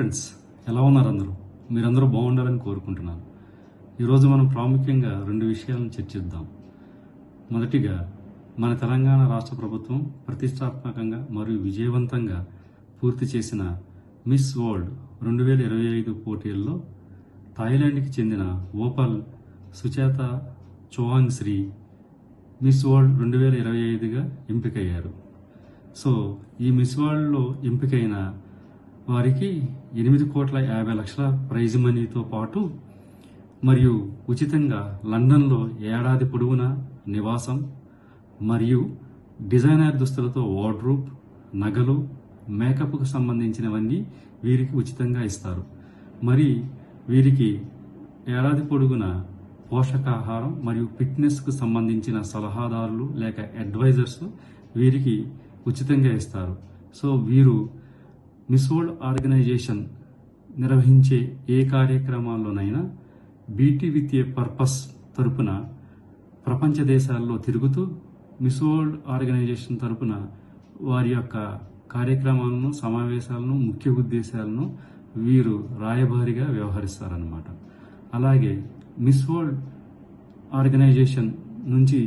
Friends, ఎలా ఉన్నారు అందరూ? మీరందరూ బాగుండాలని కోరుకుంటున్నాను. ఈరోజు మనం ప్రాముఖ్యంగా 2 విషయాలను చర్చిద్దాం. మొదటిగా, మన తెలంగాణ రాష్ట్ర ప్రభుత్వం ప్రతిష్టాత్మకంగా మరియు విజయవంతంగా పూర్తి చేసిన మిస్ వరల్డ్ 2025 పోటీల్లో థాయిలాండ్కి చెందిన Opal Suchata Chuangsri Miss World 2025గా ఎంపికయ్యారు. సో ఈ మిస్ వరల్డ్లో ఎంపికైన వారికి 8,50,00,000 ప్రైజ్ మనీతో పాటు మరియు ఉచితంగా లండన్లో ఏడాది పొడవునా నివాసం మరియు డిజైనర్ దుస్తులతో వార్డ్రోబ్, నగలు, మేకప్కు సంబంధించినవన్నీ వీరికి ఉచితంగా ఇస్తారు. మరి వీరికి ఏడాది పొడుగునా పోషకాహారం మరియు ఫిట్నెస్కు సంబంధించిన సలహాదారులు లేక అడ్వైజర్స్ వీరికి ఉచితంగా ఇస్తారు. సో వీరు మిస్ వరల్డ్ ఆర్గనైజేషన్ నిర్వహించే ఏ కార్యక్రమాల్లోనైనా బీటీ విత్ ఏ పర్పస్ తరపున ప్రపంచ దేశాల్లో తిరుగుతూ మిస్ వరల్డ్ ఆర్గనైజేషన్ తరపున వారి యొక్క కార్యక్రమాలను, సమావేశాలను, ముఖ్య ఉద్దేశాలను వీరు రాయబారిగా వ్యవహరిస్తారన్నమాట. అలాగే మిస్ వరల్డ్ ఆర్గనైజేషన్ నుంచి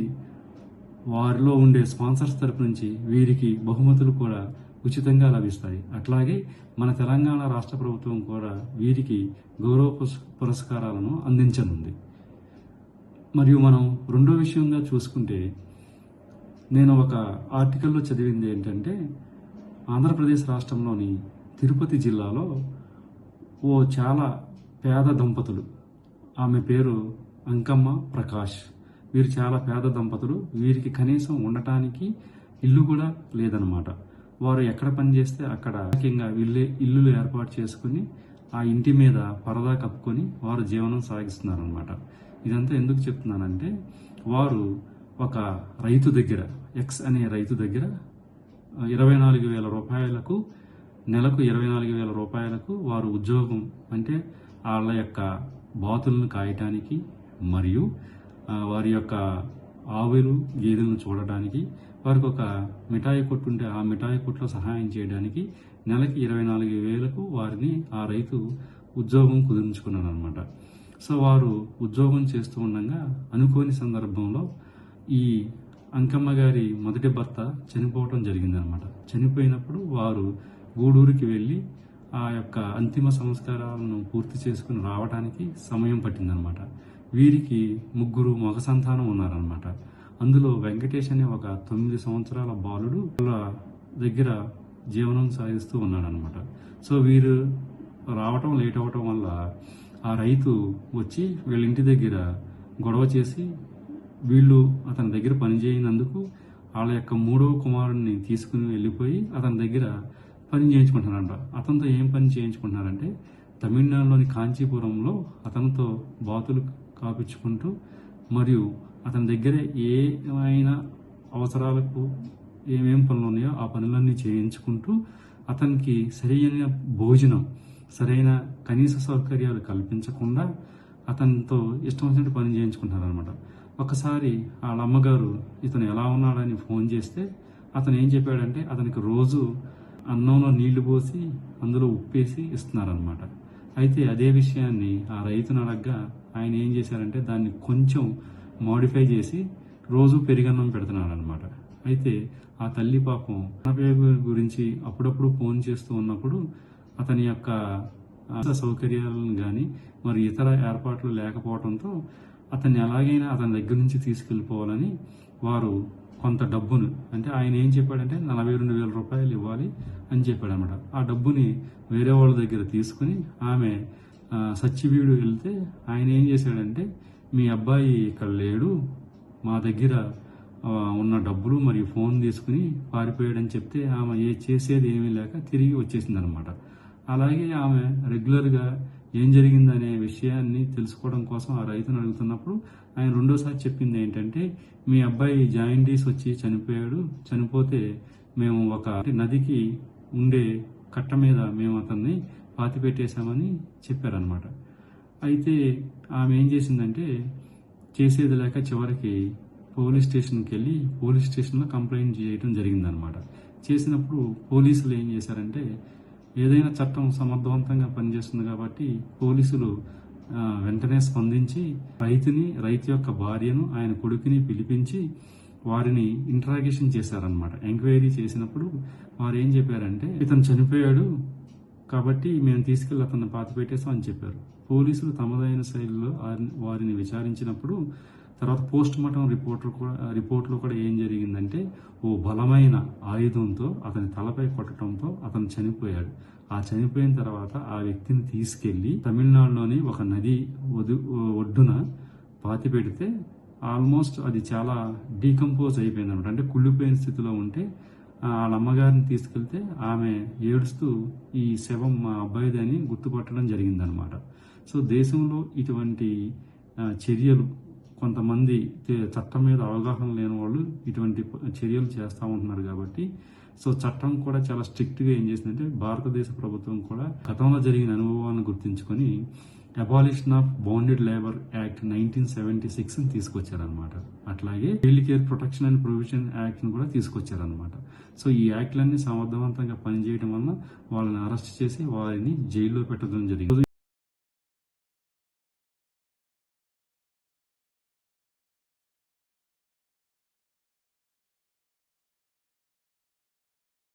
వారిలో ఉండే స్పాన్సర్స్ తరపు నుంచి వీరికి బహుమతులు కూడా ఉచితంగా లభిస్తాయి. అట్లాగే మన తెలంగాణ రాష్ట్ర ప్రభుత్వం కూడా వీరికి గౌరవ పురస్కారాలను అందించనుంది. మరియు మనం రెండో విషయంగా చూసుకుంటే, నేను ఒక ఆర్టికల్లో చదివింది ఏంటంటే, ఆంధ్రప్రదేశ్ రాష్ట్రంలోని తిరుపతి జిల్లాలో ఓ చాలా పేద దంపతులు, ఆమె పేరు అంకమ్మ ప్రకాష్, వీరు చాలా పేద దంపతులు, వీరికి కనీసం ఉండటానికి ఇల్లు కూడా లేదనమాట. వారు ఎక్కడ పనిచేస్తే అక్కడ ముఖ్యంగా ఇల్లులు ఏర్పాటు చేసుకుని ఆ ఇంటి మీద పరదా కప్పుకొని వారు జీవనం సాగిస్తున్నారనమాట. ఇదంతా ఎందుకు చెప్తున్నానంటే, వారు ఒక రైతు దగ్గర, ఎక్స్ అనే రైతు దగ్గర 24,000 రూపాయలకు, నెలకు 24,000 రూపాయలకు వారు ఉద్యోగం, అంటే వాళ్ళ యొక్క బాతులను కాయటానికి మరియు వారి యొక్క ఆవులు గేదెలను చూడటానికి, వారికి ఒక మిఠాయి కొట్టు ఉంటే ఆ మిఠాయి కొట్టులో సహాయం చేయడానికి నెలకి 24,000కు వారిని ఆ రైతు ఉద్యోగం కుదిరించుకున్నాడు అనమాట. సో వారు ఉద్యోగం చేస్తూ ఉండగా అనుకోని సందర్భంలో ఈ అంకమ్మ గారి మొదటి భర్త చనిపోవటం జరిగిందనమాట. చనిపోయినప్పుడు వారు గూడూరుకి వెళ్ళి ఆ యొక్క అంతిమ సంస్కారాలను పూర్తి చేసుకుని రావడానికి సమయం పట్టిందనమాట. వీరికి 3 మగ సంతానం ఉన్నారనమాట. అందులో వెంకటేష్ అనే ఒక 9 సంవత్సరాల బాలుడు వాళ్ళ దగ్గర జీవనం సాగిస్తూ ఉన్నాడనమాట. సో వీరు రావటం లేట్ అవటం వల్ల ఆ రైతు వచ్చి వీళ్ళ ఇంటి దగ్గర గొడవ చేసి, వీళ్ళు అతని దగ్గర పనిచేయనందుకు వాళ్ళ యొక్క 3వ కుమారుడిని తీసుకుని వెళ్ళిపోయి అతని దగ్గర పని చేయించుకుంటున్నారంట. అతనితో ఏం పని చేయించుకుంటున్నారంటే, తమిళనాడులోని కాంచీపురంలో అతనితో బాతులు కాపించుకుంటూ మరియు అతని దగ్గర ఏమైనా అవసరాలకు ఏమేం పనులు ఉన్నాయో ఆ పనులన్నీ చేయించుకుంటూ అతనికి సరైన భోజనం, సరైన కనీస సౌకర్యాలు కల్పించకుండా అతనితో ఇష్టం వచ్చినట్టు పని చేయించుకుంటారనమాట. ఒకసారి వాళ్ళ అమ్మగారు ఇతను ఎలా ఉన్నాడని ఫోన్ చేస్తే అతను ఏం చెప్పాడంటే, అతనికి రోజు అన్నంలో నీళ్లు పోసి అందులో ఉప్పేసి ఇస్తున్నారనమాట. అయితే అదే విషయాన్ని ఆ రైతును అడగ్గా ఆయన ఏం చేశారంటే, దాన్ని కొంచెం మోడిఫై చేసి రోజు పెరిగన్నం పెడుతున్నాడు అనమాట. అయితే ఆ తల్లి పాపం అన్నపేగు గురించి అప్పుడప్పుడు ఫోన్ చేస్తూ ఉన్నప్పుడు అతని యొక్క సౌకర్యాలను కానీ మరి ఇతర ఏర్పాట్లు లేకపోవడంతో అతన్ని ఎలాగైనా అతని దగ్గర నుంచి తీసుకెళ్ళిపోవాలని వారు కొంత డబ్బును, అంటే ఆయన ఏం చెప్పాడంటే 42,000 రూపాయలు ఇవ్వాలి అని చెప్పాడు అనమాట. ఆ డబ్బుని వేరే వాళ్ళ దగ్గర తీసుకుని ఆమె సచ్చివీడు వెళ్తే ఆయన ఏం చేశాడంటే, మీ అబ్బాయి ఇక్కడ లేడు, మా దగ్గర ఉన్న డబ్బులు మరియు ఫోన్ తీసుకుని పారిపోయాడని చెప్తే ఆమె చేసేది ఏమీ లేక తిరిగి వచ్చేసింది అనమాట. అలాగే ఆమె రెగ్యులర్గా ఏం జరిగిందనే విషయాన్ని తెలుసుకోవడం కోసం ఆ రైతును అడుగుతున్నప్పుడు ఆయన రెండోసారి చెప్పింది ఏంటంటే, మీ అబ్బాయి జాయిండీస్ వచ్చి చనిపోయాడు, చనిపోతే మేము ఒక నదికి ఉండే కట్ట మీద మేము అతన్ని పాతి పెట్టేశామని చెప్పారనమాట. అయితే ఆమె ఏం చేసిందంటే, చేసేది లేక చివరికి పోలీస్ స్టేషన్కి వెళ్ళి పోలీస్ స్టేషన్లో కంప్లైంట్ చేయడం జరిగిందనమాట. చేసినప్పుడు పోలీసులు ఏం చేశారంటే, ఏదైనా చట్టం సమర్థవంతంగా పనిచేస్తుంది కాబట్టి పోలీసులు వెంటనే స్పందించి రైతు యొక్క భార్యను ఆయన కొడుకుని పిలిపించి వారిని ఇంట్రాగేషన్ చేశారనమాట. ఎంక్వైరీ చేసినప్పుడు వారు ఏం చెప్పారంటే, ఇతను చనిపోయాడు కాబట్టి మేము తీసుకెళ్లి అతన్ని పాతిపెట్టేసాం అని చెప్పారు. పోలీసులు తమదైన శైలిలో వారిని విచారించినప్పుడు తర్వాత పోస్ట్ మార్టం రిపోర్ట్లో కూడా ఏం జరిగిందంటే, ఓ బలమైన ఆయుధంతో అతని తలపై కొట్టడంతో అతను చనిపోయాడు. ఆ చనిపోయిన తర్వాత ఆ వ్యక్తిని తీసుకెళ్లి తమిళనాడులోని ఒక నది ఒడ్డున పాతి పెడితే ఆల్మోస్ట్ అది చాలా డీకంపోజ్ అయిపోయింది అనమాట. అంటే కుళ్ళిపోయిన స్థితిలో ఉంటే వాళ్ళ అమ్మగారిని తీసుకెళ్తే ఆమె ఏడుస్తూ ఈ శవం మా అబ్బాయిది అని గుర్తుపట్టడం జరిగిందనమాట. సో దేశంలో ఇటువంటి చర్యలు కొంతమంది చట్టం మీద అవగాహన లేని వాళ్ళు ఇటువంటి చర్యలు చేస్తూ ఉంటున్నారు కాబట్టి సో చట్టం కూడా చాలా స్ట్రిక్ట్గా ఏం చేసిందంటే భారతదేశ ప్రభుత్వం కూడా గతంలో జరిగిన అనుభవాలను గుర్తించుకొని abolition of bonded labour act 1976 తీసుకొచ్చారనమాట. అట్లాగే child care protection and provision act ను కూడా తీసుకొచ్చారనమాట. సో ఈ యాక్ట్లన్నీ సమర్థవంతంగా పనిచేయడం వలన వాళ్ళని అరెస్ట్ చేసి వారిని జైల్లో పెట్టడం జరిగింది.